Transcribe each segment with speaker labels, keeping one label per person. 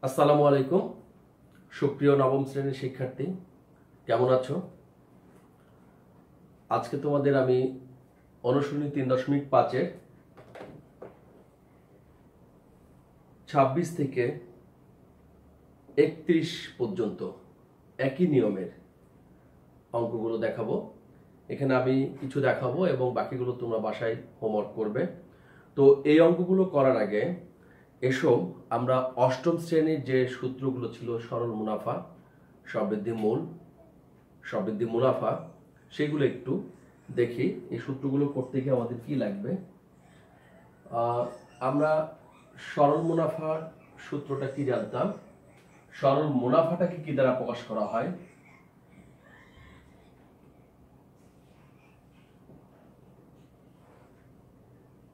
Speaker 1: আসসালামু আলাইকুম সুপ্রিয় নবম শ্রেণীর শিক্ষার্থী, কেমন আছো? আজকে তোমাদের আমি অনুশীলনী 3.5-এর 26 থেকে 31 পর্যন্ত একই নিয়মের অঙ্কগুলো দেখাবো। এখানে আমি কিছু দেখাবো এবং বাকিগুলো তোমরা বাসায় হোমওয়ার্ক করবে। তো এই অঙ্কগুলো করার আগে এসো আমরা অষ্টম শ্রেণীর যে সূত্রগুলো ছিল, সরল মুনাফা, সবৃদ্ধি মূল, সবৃদ্ধি মুনাফা, সেগুলো একটু দেখি। এই সূত্রগুলো করতে গিয়ে আমাদের কি লাগবে। আমরা সরল মুনাফার সূত্রটা কি জানতাম? সরল মুনাফাটাকে কি দ্বারা প্রকাশ করা হয়?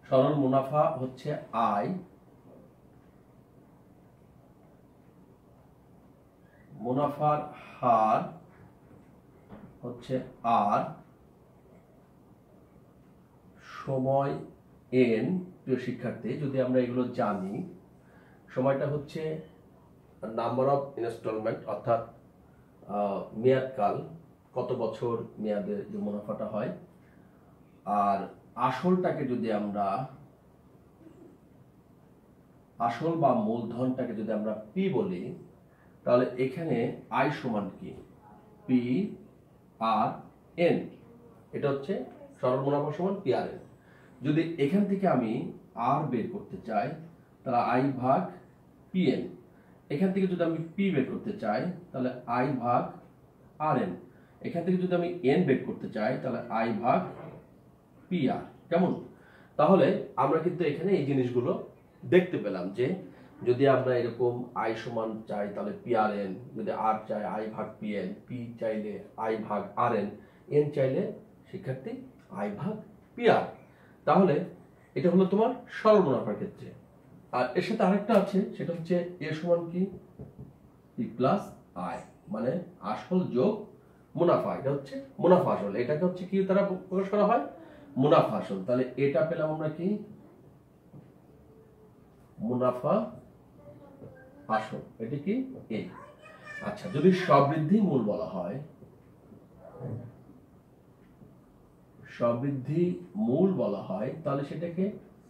Speaker 1: সরল মুনাফা হচ্ছে আয়, মুনাফার হার হচ্ছে আর, সময় এন। প্রিয় শিক্ষার্থী, যদি আমরা এগুলো জানি, সময়টা হচ্ছে নাম্বার অফ ইনস্টলমেন্ট, অর্থাৎ মেয়াদকাল, কত বছর মেয়াদে যে মুনাফাটা হয়। আর আসলটাকে যদি আমরা, আসল বা মূলধনটাকে যদি আমরা পি বলি, তাহলে এখানে আই সমান কি? P R N. এটা হচ্ছে সরল মুনাফা সমান পি আর এন। যদি এখান থেকে আমি আর বের করতে চাই, তাহলে আই ভাগ পি এন। এখান থেকে যদি আমি পি বের করতে চাই, তাহলে আই ভাগ আর এন। এখান থেকে যদি আমি এন বের করতে চাই, তাহলে আই ভাগ পি আর। কেমন? তাহলে আমরা কিন্তু এখানে এই জিনিসগুলো দেখতে পেলাম যে যদি আমরা এরকম আই সমান চাই তাহলে পি আর এন, যদি আর চাই আই ভাগ পি এন, পি চাইলে আই ভাগ আর এন, এন চাইলে শিক্ষার্থী আই ভাগ পি আর। তাহলে এটা হলো তোমার সরল মুনাফার ক্ষেত্রে। আর এর সাথে আরেকটা আছে, সেটা হচ্ছে এ সমান কি? পি প্লাস আই, মানে আসল যোগ মুনাফা। এটা হচ্ছে মুনাফা আসল। এটাকে হচ্ছে কি দ্বারা প্রকাশ করা হয়? মুনাফা আসল। তাহলে এটা পেলাম আমরা কি? মুনাফা আসল। এটা কি? এ। আচ্ছা, যদি সবৃদ্ধি মূল বলা হয়, সবৃদ্ধি মূল বলা হয়, তাহলে সেটাকে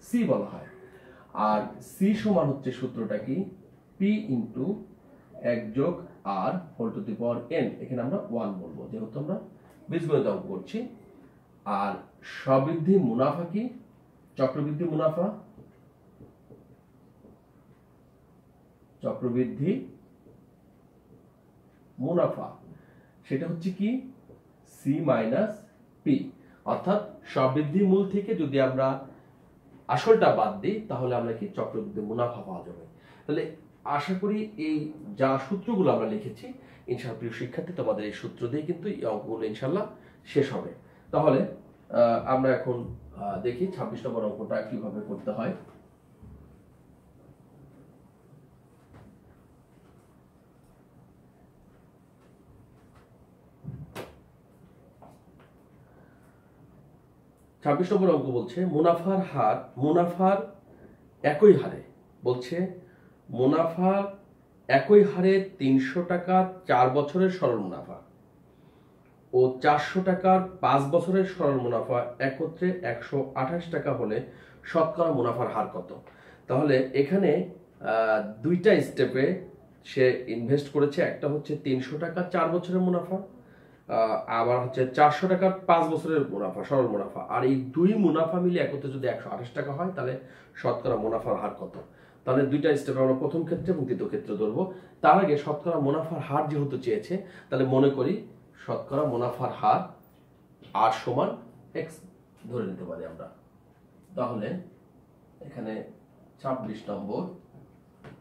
Speaker 1: সি বলা হয়। আর সি সমান হচ্ছে সূত্রটা কি? পি ইন্টু 1 যোগ r whole to the power n. এখানে আমরা 1 বলবো, যেহেতু আমরা বীজগণিত অঙ্ক করছি। আর সবৃদ্ধি মুনাফা কি? চক্রবৃদ্ধি মুনাফা, চক্রবৃদ্ধি মুনাফা, সেটা হচ্ছে কি? C minus P. অর্থাৎ সবৃদ্ধি মূল থেকে যদি আমরা আসলটা বাদ দিই, তাহলে আমরা কি? চক্রবৃদ্ধি মুনাফা পাওয়া যাবে। তাহলে আশা করি এই যা সূত্রগুলো আমরা লিখেছি, ইনশাআল্লাহ প্রিয় শিক্ষার্থী, তোমাদের এই সূত্র দিয়ে কিন্তু এই অঙ্কগুলো ইনশাআল্লাহ শেষ হবে। তাহলে আমরা এখন দেখি 26 নম্বর অঙ্কটা কিভাবে করতে হয়। ছাব্বিশ নম্বর অঙ্ক বলছে মুনাফার হার, মুনাফার একই হারে, বলছে মুনাফার একই হারে 300 টাকার 4 বছরের সরল মুনাফা ও 400 টাকার 5 বছরের সরল মুনাফা একত্রে 128 টাকা হলে শতকরা মুনাফার হার কত? তাহলে এখানে দুইটা স্টেপে সে ইনভেস্ট করেছে। একটা হচ্ছে 300 টাকা 4 বছরের মুনাফা, আবার হচ্ছে 400 টাকার 5 বছরের মুনাফা, সরল মুনাফা। আর এই দুই মুনাফা মিলে একত্রে যদি 128 টাকা হয়, তাহলে শতকরা মুনাফার হার কত? তাহলে দুইটা স্টেপ আমরা প্রথম ক্ষেত্রে এবং দ্বিতীয় ক্ষেত্রে ধরবো। তার আগে শতকরা মুনাফার হার যেহেতু চেয়েছে, তাহলে মনে করি শতকরা মুনাফার হার আর সমান এক্স ধরে নিতে পারি আমরা। তাহলে এখানে 26 নম্বর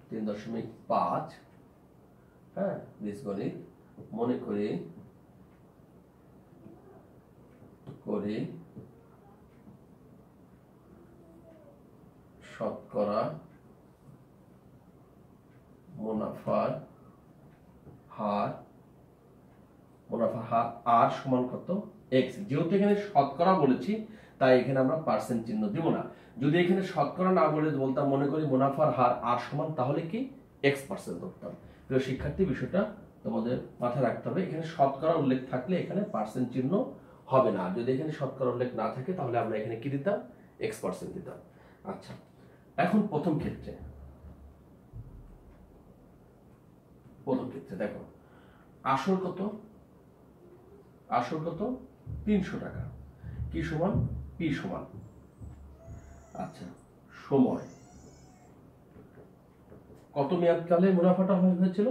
Speaker 1: 3.5, হ্যাঁ, বীজগণিত, মনে করি শতকরা মুনাফার হার, মুনাফার হার আর সমান কত? এক্স। যেহেতু এখানে শতকরা বলেছি, তাই এখানে আমরা পার্সেন্ট চিহ্ন দিব না। যদি এখানে শতকরা না বলতাম, মনে করি মুনাফার হার আর সমান, তাহলে কি? x% ধরতাম। প্রিয় শিক্ষার্থী, বিষয়টা তোমাদের মাথায় রাখতে হবে। এখানে শতকরা উল্লেখ থাকলে এখানে পার্সেন্ট চিহ্ন হবে না, যদি এখানে শতকরা উল্লেখ না থাকে তাহলে আমরা এখানে কি দিতাম, x% দিতাম। আচ্ছা, এখন প্রথম ক্ষেত্রে দেখো আসল কত, আসল কত 300 টাকা, কি সমান p সমান, আচ্ছা সময় কত মেয়াদকালে মুনাফাটা হয়েছিল,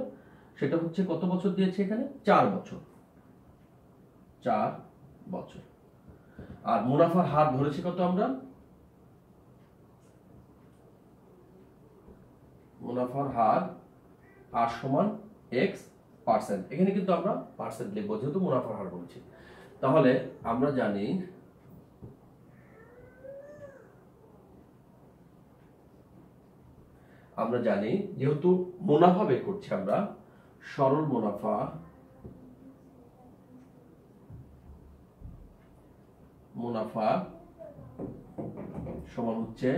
Speaker 1: সেটা হচ্ছে কত বছর দিয়েছে এখানে, 4 বছর, 4 বছর। আর মুনাফার হার ধরেছি কত আমরা, মুনাফার হার আর সমান x%। এখানে কিন্তু আমরা পার্সেন্ট লিখবো যেহেতু মুনাফার হার বলছি। তাহলে আমরা জানি যেহেতু মুনাফা বের করছি আমরা, সরল মুনাফা সমান হচ্ছে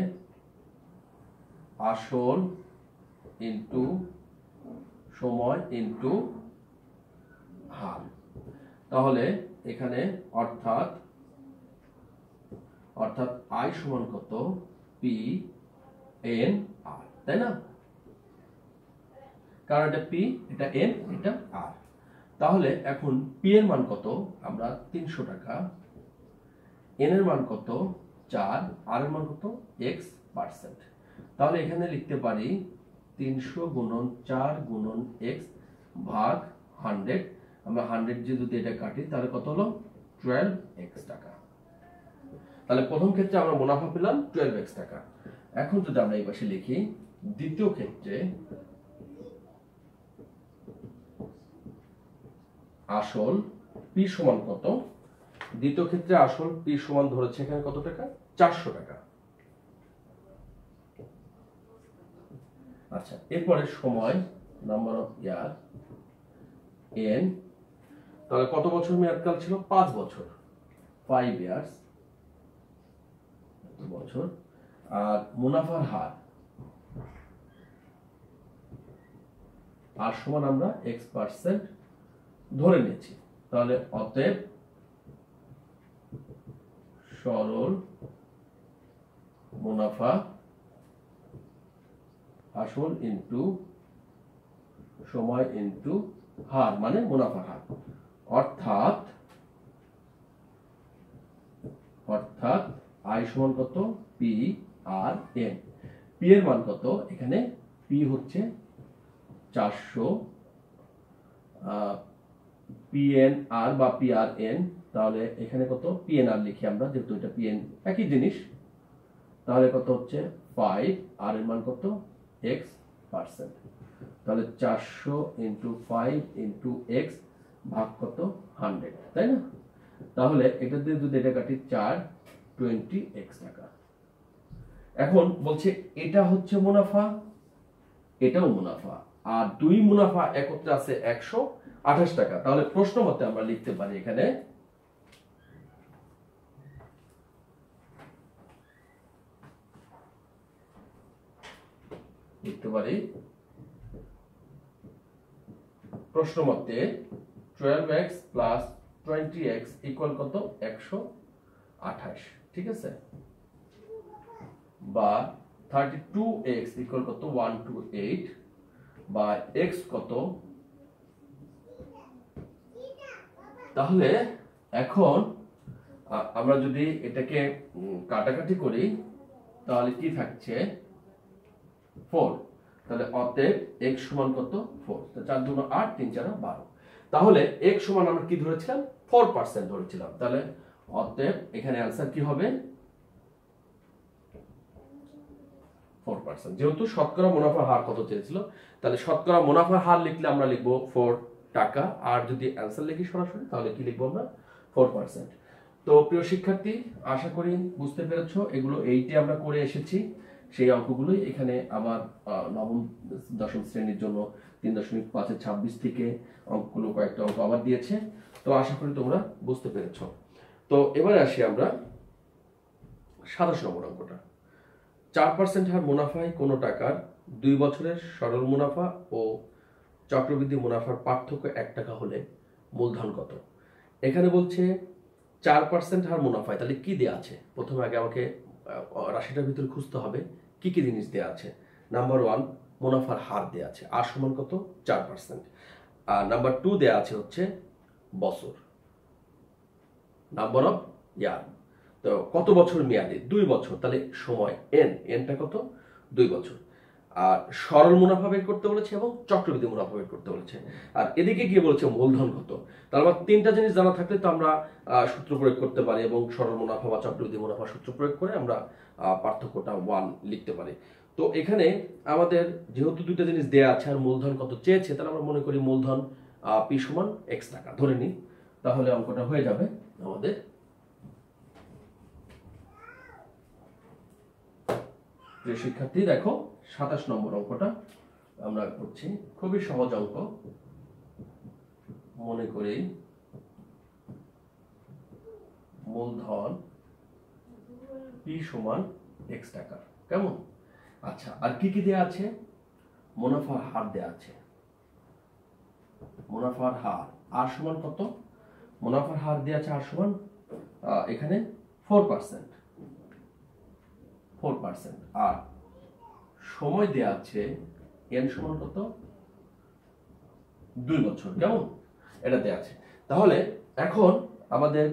Speaker 1: আসল ইনটু সময় ইনটু হার। তাহলে এখানে অর্থাৎ আই সমান কত, পি এন আর, তাই না? কারণ এটা পি, এটা এন, এটা আর। তাহলে এখন পি এর মান কত, আমরা 300 টাকা, এন এর মান কত 4, আর এর মান কত x%। তাহলে এখানে লিখতে পারি 300 গুণন 4 গুণন x ভাগ 100। আমরা 100 যদি এটা কাটি তাহলে কত হলো, 12x টাকা। তাহলে প্রথম ক্ষেত্রে আমরা মুনাফা পেলাম 12x টাকা। এখন যদি আমরা এই পাশে লিখি, দ্বিতীয় ক্ষেত্রে আসল p সমান কত, দ্বিতীয় ক্ষেত্রে আসল p সমান ধরেছে এখানে কত টাকা, 400 টাকা। আচ্ছা, এরপরে সময় নাম্বার অফ ইয়ার n, তাহলে কত বছর মেয়াদকাল ছিল, 5 বছর, 5 ইয়ার্স বছর। আর মুনাফার হার আর সমান আমরা x% ধরে নিয়েছি। তাহলে অতএব সরল মুনাফা আসল ইনটু সময় ইনটু হার মানে মুনাফা হার, অর্থাৎ আই সমান কত, পি আর এন। পি এর মান কত, এখানে পি হচ্ছে 400, পিএন আর বা পি আর এন, তাহলে এখানে কত, পিএন আর লিখি আমরা যেহেতু এটা পিএন একই জিনিস। তাহলে কত হচ্ছে 5, আর এর মান কত x%। তাহলে 400 ইনটু 5 ইনটু x ভাগ কত 100, তাই না? তাহলে এটা দিয়ে যদি এটা কাটি 4, 20x টাকা। এখন বলছে এটা হচ্ছে মুনাফা, এটাও মুনাফা, আর দুই মুনাফা একত্রে আছে 128 টাকা। তাহলে প্রশ্ন মতে আমরা লিখতে পারি, এখানে লিখতে পারি প্রশ্ন মতে 12x প্লাস 20x ইকুয়াল কত, 128, ঠিক আছে? বা 32x ইকুয়াল কত, 128, বা x কত। তাহলে এখন আমরা যদি এটাকে কাটাকাটি করি তাহলে কি থাকছে, 4। তাহলে অতএব x সমান কত, 4। 4 2 8, 3 4 12। তাহলে x সমান আমরা কি ধরেছিলাম, 4% ধরেছিলাম। তাহলে অতএব এখানে आंसर কি হবে, 4%। যেহেতু শতকরা মুনাফার হার কত চেয়েছিল, তাহলে শতকরা মুনাফার হার লিখলে আমরা লিখব 4 টাকা, আর যদি आंसर লিখি সরাসরি তাহলে কি লিখব আমরা, 4%। তো প্রিয় শিক্ষার্থী, আশা করি বুঝতে পেরেছো। এগুলো এইটি আমরা করে এসেছি, সেই অঙ্কগুলোই এখানে আবার নবম দশম শ্রেণীর জন্য 3.5 26 থেকে অঙ্কগুলো কয়েকটা অঙ্ক আবার দিয়েছে। তো আশা করি তোমরা বুঝতে পেরেছো। তো এবারে আসি আমরা 27 নম্বর অঙ্কটা। 4% হার মুনাফায় কোনো টাকার 2 বছরের সরল মুনাফা ও চক্রবৃদ্ধি মুনাফার পার্থক্য 1 টাকা হলে মূলধন কত? এখানে বলছে 4% হার মুনাফায়, তাহলে কি দেওয়া আছে? প্রথমে আগে আমাকে রাশিটার ভিতরে খুঁজতে হবে কি কি জিনিস দেওয়া আছে। নাম্বার 1 মুনাফার হার দেওয়া আছে, আর সমান কত? 4%। আর নাম্বার 2 দেওয়া আছে হচ্ছে বছর, নাম্বার অফ ইয়ার, তো কত বছর মেয়াদে? 2 বছর, তাহলে সময় এনটা কত? 2 বছর। আর সরল মুনাফা বের করতে বলেছে এবং চক্রবৃদ্ধি মুনাফা বের করতে বলেছে। আর এদিকে গিয়ে বলেছে মূলধন কত। তার মানে 3টা জিনিস জানা থাকলে তো আমরা সূত্র প্রয়োগ করতে পারি এবং সরল মুনাফা বা চক্রবৃদ্ধি মুনাফা সূত্র প্রয়োগ করে আমরা পার্থক্যটা 1 লিখতে পারি। তো এখানে আমাদের যেহেতু 2টা জিনিস দেয়া আছে আর মূলধন কত চেয়েছে, তাহলে আমরা মনে করি মূলধন পি সমান x টাকা ধরে নিই, তাহলে অঙ্কটা হয়ে যাবে আমাদের। প্রিয় শিক্ষার্থী, দেখো 27 নম্বর অঙ্কটা আমরা করছি, খুবই সহজ অঙ্ক। মনে করি মূলধন পি সমান x টাকা, কেমন? আচ্ছা, আর কি কি দেয়া আছে? মুনাফার হার দেয়া আছে, মুনাফার হার আর সমান কত? মুনাফার হার দেয়া আছে আর সমান এখানে 4%, আর সময় দেয়া আছে এন সমান কত? 2 বছর, কেমন? এটা দেয়া আছে। তাহলে এখন আমাদের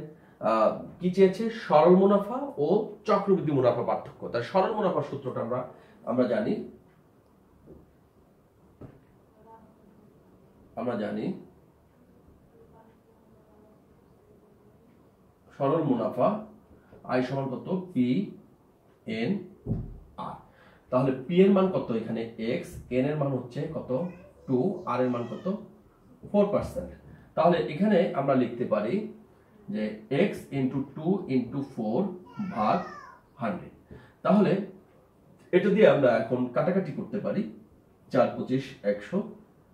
Speaker 1: কি চেয়েছে? সরল মুনাফা ও চক্রবৃদ্ধি মুনাফা পার্থক্য। তার সরল মুনাফার সূত্রটা আমরা জানি, সরল মুনাফা আই সমান কত? পি এন আর। তাহলে পি এর মান কত? এখানে x, এন এর মান হচ্ছে কত? 2, আর এর মান কত? 4%। তাহলে এখানে আমরা লিখতে পারি যে x ইন্টু 2 ইন্টু 4 ভাগ 100। তাহলে এটা দিয়ে আমরা এখন কাটাকাটি করতে পারি, 4 25 100,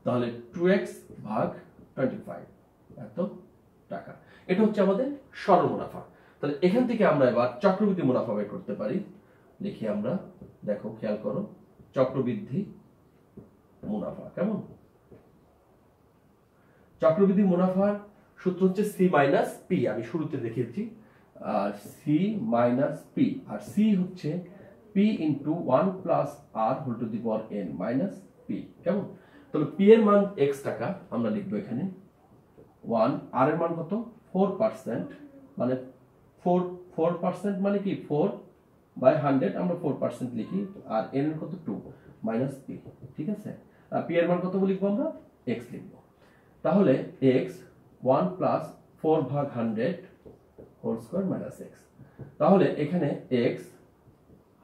Speaker 1: তাহলে 2x ভাগ 25 এত টাকা। এটা হচ্ছে আমাদের সরল মুনাফা। তাহলে এখান থেকে আমরা এবার চক্রবৃদ্ধি মুনাফা বের করতে পারি। লিখি আমরা, দেখো খেয়াল করো, চক্রবৃদ্ধি মুনাফা, কেমন? চক্রবৃদ্ধি মুনাফার সূত্র হচ্ছে সি মাইনাস পি, আমি শুরুতে দেখিয়েছি, সি মাইনাস পি, আর সি হচ্ছে P into 1 plus R whole to the power N minus P, কেমন? তাহলে পি এর মান x টাকা, আমরা লিখবো এখানে 1, আর এর মান কত? 4%, মানে 4% মানে কি 4/100, আমরা 4% লিখি, আর এন এর কত? 2 মাইনাস পি, ঠিক আছে? আর পি এর মান কত লিখবো আমরা? x লিখবো। তাহলে x 1 প্লাস 4 ভাগ 100 হোল স্কয়ার মাইনাস x। তাহলে এখানে x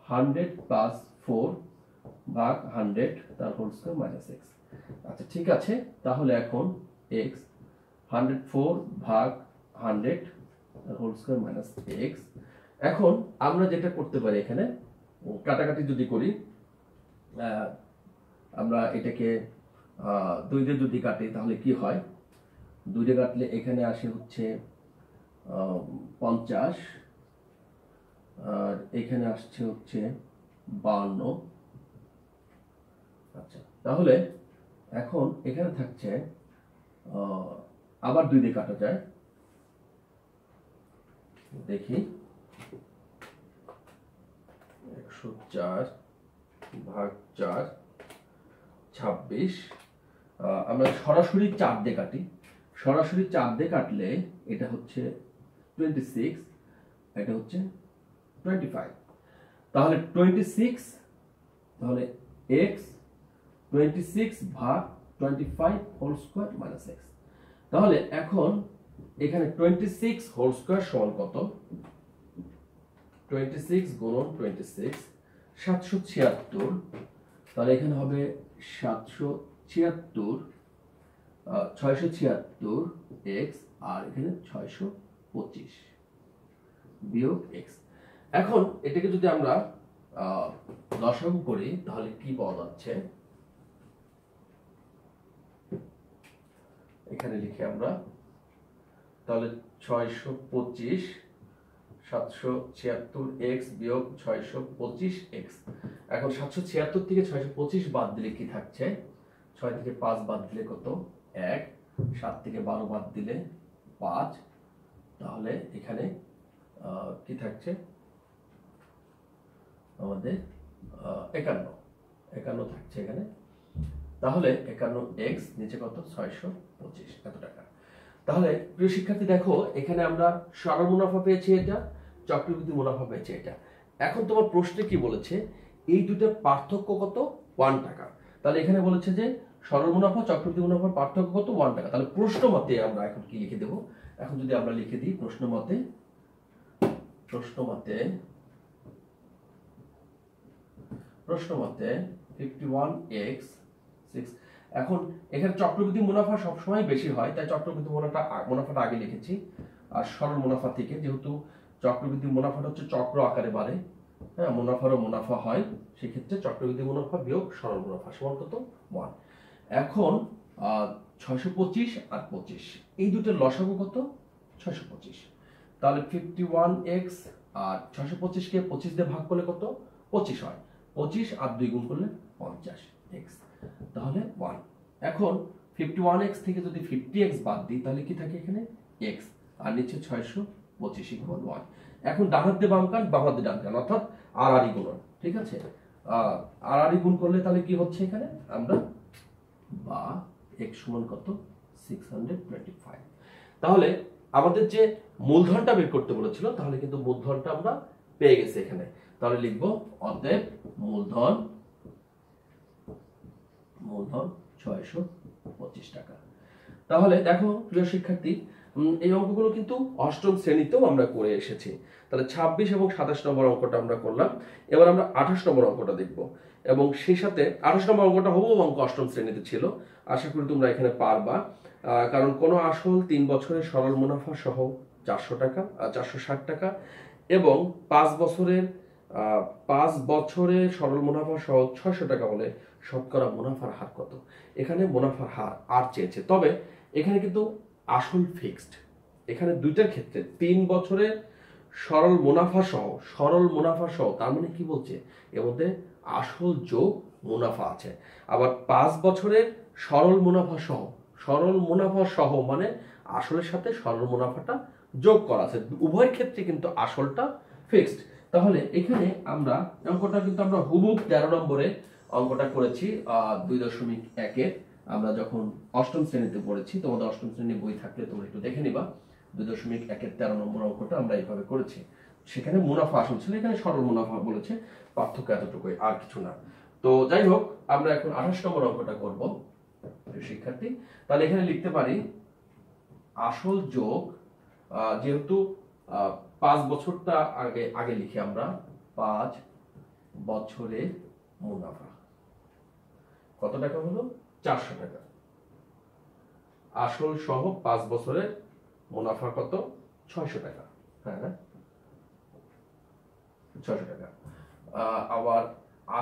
Speaker 1: 100 প্লাস 4 ভাগ 100 তার হোল স্কয়ার মাইনাস x। আচ্ছা, ঠিক আছে, তাহলে এখন x 104 ভাগ 100 তার হোল স্কয়ার মাইনাস x। এখন আমরা যেটা করতে পারি, এখানে কাটাকাটি যদি করি, আমরা এটাকে 2 দিয়ে যদি কাটি তাহলে কি হয়? 2 দিয়ে কাটলে এখানে আসে হচ্ছে 50, আর এখানে আসছে হচ্ছে 52। আচ্ছা, তাহলে এখন এখানে থাকছে আবার 2 দিয়ে কাটা যায়, দেখি 104 ভাগ 4 26। আমরা সরাসরি 4 দিয়ে কাটি, সরাসরি 4 দিয়ে কাটলে এটা হচ্ছে 26, এটা হচ্ছে 25। তাহলে 26, তাহলে x 26 ভাগ 25 হোল স্কয়ার মাইনাস x। তাহলে এখন এখানে 26 হোল স্কয়ার সমান কত? 26 গুণন 26 776, তাহলে এখানে হবে 776 676 x, আর এখানে 625 বিয়োগ x। এখন এটাকে যদি আমরা লসাগু করি তাহলে কি পাওয়া যাচ্ছে? এখানে লিখি আমরা, তাহলে 625 776x বিয়োগ 625x। এখন 776 থেকে 625 বাদ দিলে কি থাকছে? 6 থেকে 5 বাদ দিলে কত? 1। 7 থেকে 12 বাদ দিলে 5। তাহলে এখানে কি থাকছে আমাদের? 51 থাকছে এখানে। তাহলে 51x নিচে কত? 625 এত টাকা। তাহলে প্রিয় শিক্ষার্থী দেখো, এখানে আমরা সরল মুনাফা পেয়েছি এটা, চক্রবৃদ্ধি মুনাফা পেয়েছি এটা। এখন তোমার প্রশ্নে কি বলেছে? এই দুটোর পার্থক্য কত? 1 টাকা। তাহলে এখানে বলেছে যে সরল মুনাফা চক্রবৃদ্ধি মুনাফার পার্থক্য কত? 1 টাকা। তাহলে প্রশ্ন মতে আমরা এখন কি লিখে দেব? এখন যদি আমরা লিখে দিই প্রশ্ন মতে 51x 6। এখন এখানে চক্রবৃদ্ধি মুনাফা সবসময় বেশি হয়, তাই চক্রবৃদ্ধি মুনাফাটা আগে লিখেছি। আর সরল মুনাফা থেকে, যেহেতু চক্রবৃদ্ধি মুনাফাটা হচ্ছে চক্র আকারে বাড়ে, হ্যাঁ, মুনাফারও মুনাফা হয়, সেক্ষেত্রে চক্রবৃদ্ধি মুনাফা বিয়োগ সরল মুনাফা সমান কত? 1। এখন 625 আর 25 এই দুটোর লসাগু কত? 625। তাহলে 51x আর 625 কে 25 দিয়ে ভাগ করলে কত? 25 হয়। 25 আর 2 গুণ করলে 50x। তাহলে 1। এখন 51x থেকে যদি 50x বাদ দিই তাহলে কি থাকে এখানে? x আর নিচে 625 ইকুয়াল 1। এখন ডান হাত দিয়ে বাম কান, বাম হাত দিয়ে ডান কান, অর্থাৎ আর গুণন। ঠিক আছে, আর গুণ করলে তাহলে কি হচ্ছে এখানে? আমরা বা x সমান কত? 625। তাহলে আমাদের যে মূলধনটা বের করতে বলেছিল, তাহলে কিন্তু মূলধনটা আমরা পেয়ে গেছি এখানে। তাহলে লিখবো অতএব মূলধন 625 টাকা। তাহলে দেখো প্রিয় শিক্ষার্থী, এই অঙ্কগুলো কিন্তু অষ্টম শ্রেণীতেও আমরা করে এসেছি। তাহলে 26 এবং 27 নম্বর অঙ্কটা আমরা করলাম। এবার আমরা 28 নম্বর অঙ্কটা দেখব, এবং সেই সাথে 28 নম্বর অঙ্কটা হবো অঙ্ক অষ্টম শ্রেণীতে ছিল। আশা করি তোমরা এখানে পারবা, কারণ কোনো আসল 3 বছরের সরল মুনাফা সহ 400 টাকা, 460 টাকা, এবং 5 বছরের সরল মুনাফা সহ 600 টাকা হলে শতকরা মুনাফার হার কত? এখানে মুনাফার হার আর চেয়েছে, তবে এখানে কিন্তু আসল ফিক্সড। এখানে দুইটার ক্ষেত্রে 3 বছরের সরল মুনাফা সহ, তার মানে কি বলছে? এর মধ্যে আসল যোগ মুনাফা আছে। আবার 5 বছরের সরল মুনাফা সহ মানে আসলের সাথে সরল মুনাফাটা যোগ করা আছে। উভয় ক্ষেত্রে কিন্তু আসলটা ফিক্সড। তাহলে এখানে আমরা অঙ্কটা কিন্তু আমরা হুবহু 13 নম্বরে অঙ্কটা করেছি 2.1 আমরা যখন অষ্টম শ্রেণীতে পড়েছি। তোমাদের অষ্টম শ্রেণী বই থাকলে তোমরা একটু দেখে নিবা। 2.1 13 নম্বর অঙ্কটা আমরা এইভাবে করেছি। সেখানে মুনাফা আসল ছিল, এখানে সরল মুনাফা বলেছে, পার্থক্য এতটুকুই, আর কিছু না। তো যাই হোক, আমরা এখন 28 নম্বর অঙ্কটা করব শিক্ষার্থী। তাহলে এখানে লিখতে পারি আসল যোগ, যেহেতু 5 বছরটা আগে লিখি আমরা, 5 বছরের মুনাফা কত টাকা হলো? 400 টাকা। আসল সহ 5 বছরের মুনাফা কত? 600 টাকা। হ্যাঁ, 600 টাকা। আবার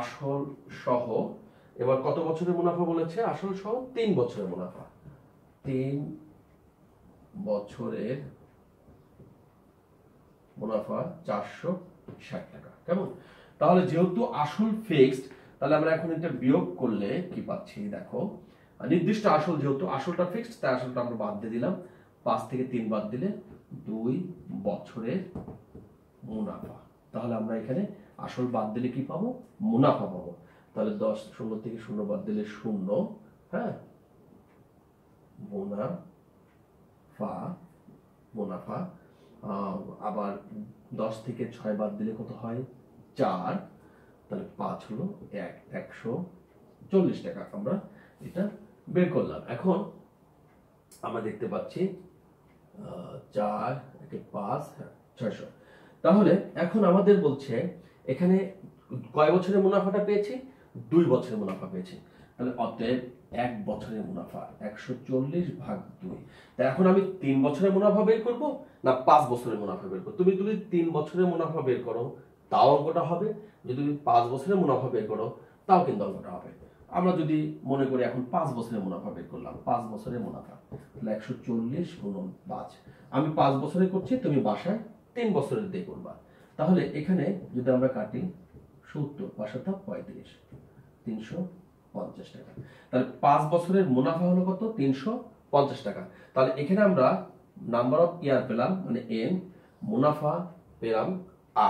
Speaker 1: আসল সহ এবার কত বছরের মুনাফা বলেছে? আসল সহ 3 বছরের মুনাফা। 3 বছরের মুনাফা 460 টাকা। কেমন? তাহলে যেহেতু আসল ফিক্সড, তাহলে আমরা এখন এটা বিয়োগ করলে কি পাচ্ছি দেখো। নির্দিষ্ট আসল, যেহেতু আসলটা ফিক্সড তাই আসলটা আমরা বাদ দিয়ে দিলাম। 5 থেকে 3 বাদ দিলে 2 বছরের মুনাফা। তাহলে আমরা এখানে আসল বাদ দিলে কি পাবো? মুনাফা পাবো। তাহলে 10 0 থেকে 0 বাদ দিলে 0, হ্যাঁ, মুনাফা। আবার 10 থেকে 6 বাদ দিলে কত হয়? 4। তাহলে 5 হলো 140 টাকা। আমরা এটা বের করলাম। এখন আমরা দেখতে পাচ্ছি 4 5 600। তাহলে এখন আমাদের বলছে এখানে কয় বছরের মুনাফাটা পেয়েছি? 2 বছরের মুনাফা পেয়েছি। তাহলে অতএব 1 বছরের মুনাফা 140 ভাগ 2। তা এখন আমি 3 বছরের মুনাফা বের করব না 5 বছরের মুনাফা বের করব? তুমি যদি 3 বছরের মুনাফা বের করো তাও অঙ্কটা হবে, যদি তুমি 5 বছরের মুনাফা বের করো তাও কিন্তু অঙ্কটা হবে। আমরা যদি মনে করি এখন 5 বছরের মুনাফা বের করলাম, 5 বছরের মুনাফা, তাহলে 140 গুণন 5। আমি 5 বছরে করছি, তুমি বাসায় 3 বছরের দিয়ে করবা। তাহলে এখানে যদি আমরা কাটি 70 5 35 350 টাকা। তাহলে 5 বছরের মুনাফা হলো কত? 350 টাকা। তাহলে এখানে আমরা নাম্বার অফ ইয়ার পেলাম মানে এন, মুনাফা পেলাম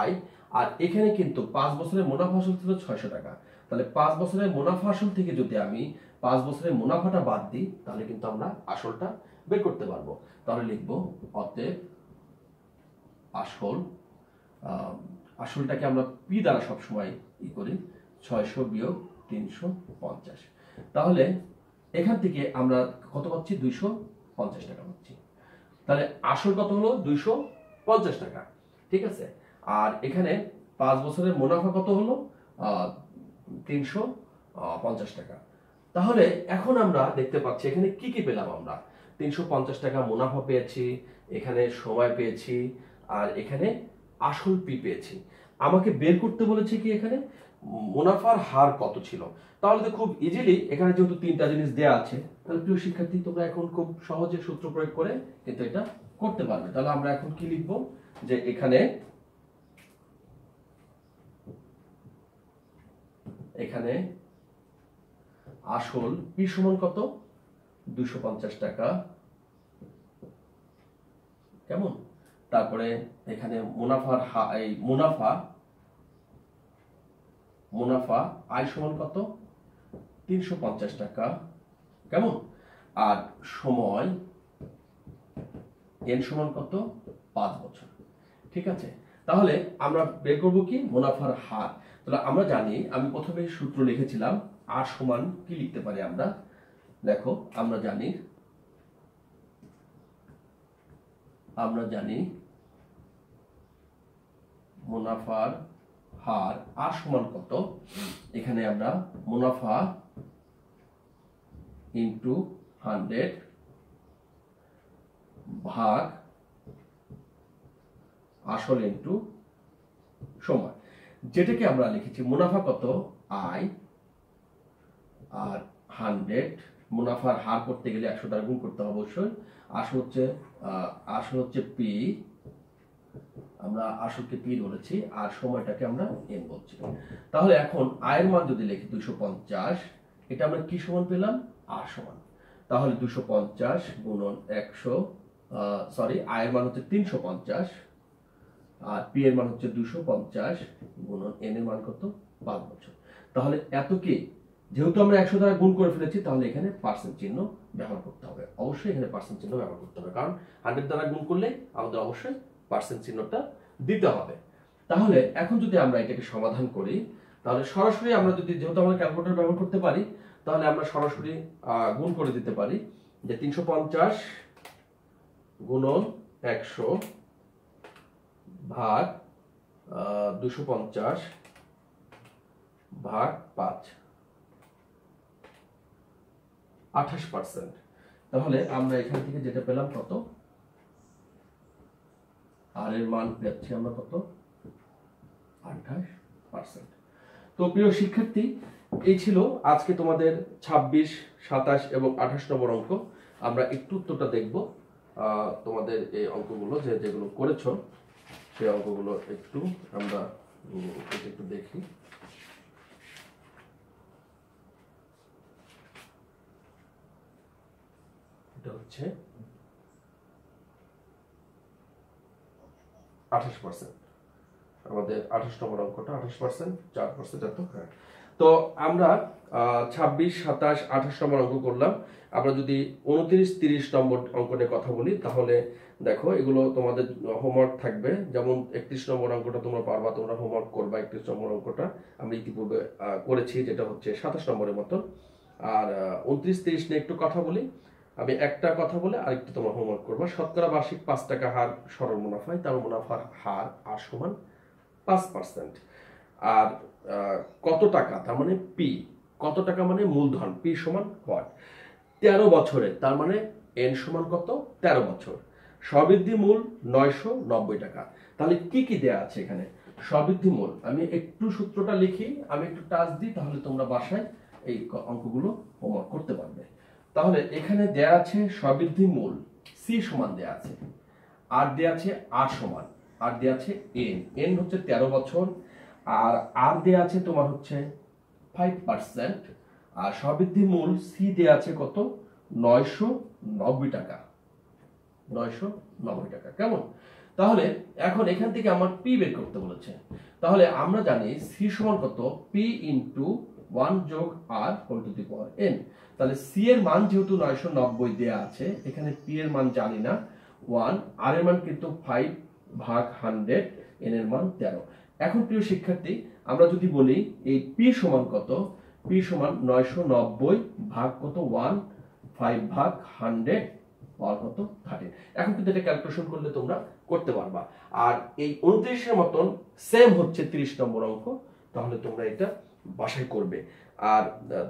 Speaker 1: আই, আর এখানে কিন্তু 5 বছরের মুনাফা আসল ছিল 600 টাকা। তাহলে 5 বছরের মুনাফা আসল থেকে যদি আমি 5 বছরের মুনাফাটা বাদ দিই তাহলে কিন্তু আমরা আসলটা বের করতে পারবো। তাহলে লিখবো অতএব আসল, আসলটাকে আমরা পি দ্বারা সবসময় করি, 600 বিয়োগ 350। তাহলে এখান থেকে আমরা কত পাচ্ছি? 250 টাকা পাচ্ছি। তাহলে আসল কত হলো? 250 টাকা। ঠিক আছে, আর এখানে 5 বছরের মুনাফা কত হলো? 350 টাকা। তাহলে এখন আমরা দেখতে পাচ্ছি এখানে কি কি পেলাম আমরা। 350 টাকা মুনাফা পেয়েছি, এখানে সময় পেয়েছি, আর এখানে আসল পি পেয়েছি। আমাকে বের করতে বলেছে কি এখানে মুনাফার হার কত ছিল। তাহলে তো খুব ইজিলি এখানে যেহেতু 3টা জিনিস দেয়া আছে, তাহলে প্রিয় শিক্ষার্থী তোমরা এখন খুব সহজে সূত্র প্রয়োগ করে কিন্তু এটা করতে পারবে। তাহলে আমরা এখন কি লিখবো যে এখানে আসল পি সমান কত? 250 টাকা, কেমন? তারপরে এখানে মুনাফার মুনাফা আই সমান কত? 350 টাকা, কেমন? আর সময় এন সমান কত? 5 বছর। ঠিক আছে, তাহলে আমরা বের করবো কি মুনাফার হার। তাহলে আমরা জানি, আমি প্রথমে সূত্র লিখেছিলাম আর সমান কি লিখতে পারি আমরা, দেখো আমরা জানি মুনাফার হার আর সমান কত, এখানে আমরা মুনাফা ইনটু 100 ভাগ আসল ইনটু সময়, যেটাকে আমরা লিখেছি মুনাফা কত? আই, আর 100 মুনাফার হার করতে গেলে 100 দ্বারা গুণ করতে হবে অবশ্যই। আসল হচ্ছে পি, আমরা আসলকে পি বলেছি, আর সময়টাকে আমরা এন বলছি। তাহলে এখন আয়ের মান যদি লিখি 250, এটা আমরা কি সমান পেলাম? আর সমান। তাহলে 250 গুণন 100, আয়ের মান হচ্ছে 350, আর পি এর মান হচ্ছে 250 গুণন এন এর মান কত? 5 বছর। তাহলে এত কি, যেহেতু আমরা 100 দ্বারা গুণ করে ফেলেছি তাহলে এখানে পার্সেন্ট চিহ্ন ব্যবহার করতে হবে। অবশ্যই এখানে পার্সেন্ট চিহ্ন ব্যবহার করতে হবে, কারণ 100 দ্বারা গুণ করলে আমাদের অবশ্যই পার্সেন্ট চিহ্নটা দিতে হবে। তাহলে এখন যদি আমরা এটাকে সমাধান করি, তাহলে সরাসরি আমরা যদি, যেহেতু আমরা ক্যালকুলেটর ব্যবহার করতে পারি, তাহলে আমরা সরাসরি গুণ করে দিতে পারি যে 350 গুণন 100 ভাগ 250 ভাগ 5, 28%। তাহলে আমরা এখান থেকে যেটা পেলাম কত? আর এর মান পেয়েছি আমরা কত? 28%। তো প্রিয় শিক্ষার্থী, এই ছিল আজকে তোমাদের 26, 27 এবং 28 নম্বর অঙ্ক। আমরা একটু উত্তরটা দেখব। তোমাদের এই অঙ্কগুলো যেগুলো করেছো সেই অঙ্কগুলো একটু আমরা একটু দেখি। এটা হচ্ছে 28%, আমাদের 28 নম্বর অঙ্কটা 28%, 4% এত। হ্যাঁ, তো আমরা 26, 27, 28 নম্বর অঙ্ক করলাম। আমরা যদি 29, 30 নম্বর অঙ্ক নিয়ে কথা বলি, তাহলে দেখো এগুলো তোমাদের হোমওয়ার্ক থাকবে। যেমন 31 নম্বর অঙ্কটা তোমরা পারবা, তোমরা হোমওয়ার্ক করবা। 31 নম্বর অঙ্কটা আমরা ইতিপূর্বে করেছি, যেটা হচ্ছে 27 নম্বরের মতো। আর 29, 30 নিয়ে একটু কথা বলি। আমি একটা কথা বলে আরেকটু তোমার হোমওয়ার্ক করবা। শতকরা বার্ষিক 5 টাকা হার সরল মুনাফায়, তার মুনাফার হার আর সমান 5%। আর কত টাকা, তার মানে পি, কত টাকা মানে মূলধন, পি সমান হোয়াট, 13 বছরে, তার মানে এন সমান কত? 13 বছর। সবৃদ্ধি মূল 990 টাকা। তাহলে কি কি দেয়া আছে এখানে? সবৃদ্ধি মূল, আমি একটু সূত্রটা লিখি, আমি একটু টাচ দিই, তাহলে তোমরা বাসায় এই অঙ্কগুলো হোমওয়ার্ক করতে পারবে। তাহলে এখানে দেয়া আছে সবৃদ্ধি মূল সি সমান দেয়া আছে, আর দেয়া আছে আর সমান। আর দেওয়া আছে এন, এন হচ্ছে 13 বছর, আর দেওয়া আছে তোমার হচ্ছে 5%, আর স্ববৃদ্ধি মূল সি দেওয়া আছে কত 990 টাকা, 990 টাকা। কেমন? তাহলে এখন এখান থেকে আমার পি বের করতে বলেছে, তাহলে আমরা জানি সি সমান কত পি ইন্টু 1 যোগ r whole to the power n. তাহলে সি এর মান যেহেতু 990 দেয়া আছে, এখানে পি এর মান জানি না 1, আর এর মান কিন্তু 5 ভাগ 100, এন এর মান 13। এখন প্রিয় শিক্ষার্থী, আমরা যদি বলি এই পি সমান কত, পি সমান 990 ভাগ কত 1, 5 ভাগ 100 পাওয়ার কত 30। এখন কিন্তু এটা ক্যালকুলেশন করলে তোমরা করতে পারবা। আর এই 29 এর মতন সেম হচ্ছে 30 নম্বর অঙ্ক, তাহলে তোমরা এটা বাসায় করবে। আর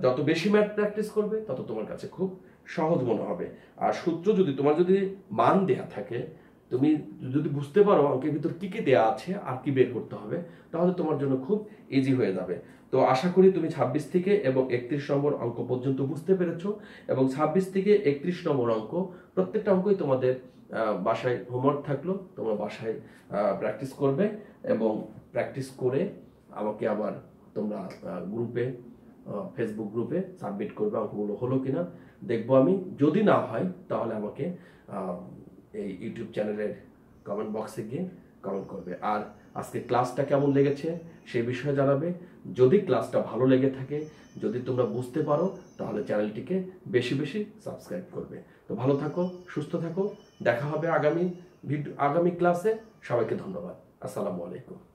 Speaker 1: যত বেশি ম্যাথ প্র্যাকটিস করবে তত তোমার কাছে খুব সহজ মনে হবে। আর সূত্র যদি তোমার যদি মান দেয়া থাকে, তুমি যদি বুঝতে পারো অঙ্কের ভিতর কি কি দেয়া আছে আর কি বের করতে হবে, তাহলে তোমার জন্য খুব ইজি হয়ে যাবে। তো আশা করি তুমি 26 থেকে এবং 31 নম্বর অঙ্ক পর্যন্ত বুঝতে পেরেছো, এবং 26 থেকে 31 নম্বর অঙ্ক প্রত্যেকটা অঙ্কই তোমাদের বাসায় হোমওয়ার্ক থাকলো, তোমরা বাসায় প্র্যাকটিস করবে, এবং প্র্যাকটিস করে আমাকে আবার তোমরা গ্রুপে, ফেসবুক গ্রুপে সাবমিট করবে অঙ্কগুলো হলো কিনা দেখবো আমি। যদি না হয় তাহলে আমাকে এই ইউটিউব চ্যানেলের কমেন্ট বক্সে গিয়ে কমেন্ট করবে। আর আজকে ক্লাসটা কেমন লেগেছে সেই বিষয়ে জানাবে। যদি ক্লাসটা ভালো লেগে থাকে, যদি তোমরা বুঝতে পারো, তাহলে চ্যানেলটিকে বেশি বেশি সাবস্ক্রাইব করবে। তো ভালো থাকো, সুস্থ থাকো, দেখা হবে আগামী ক্লাসে। সবাইকে ধন্যবাদ। আসসালামু আলাইকুম।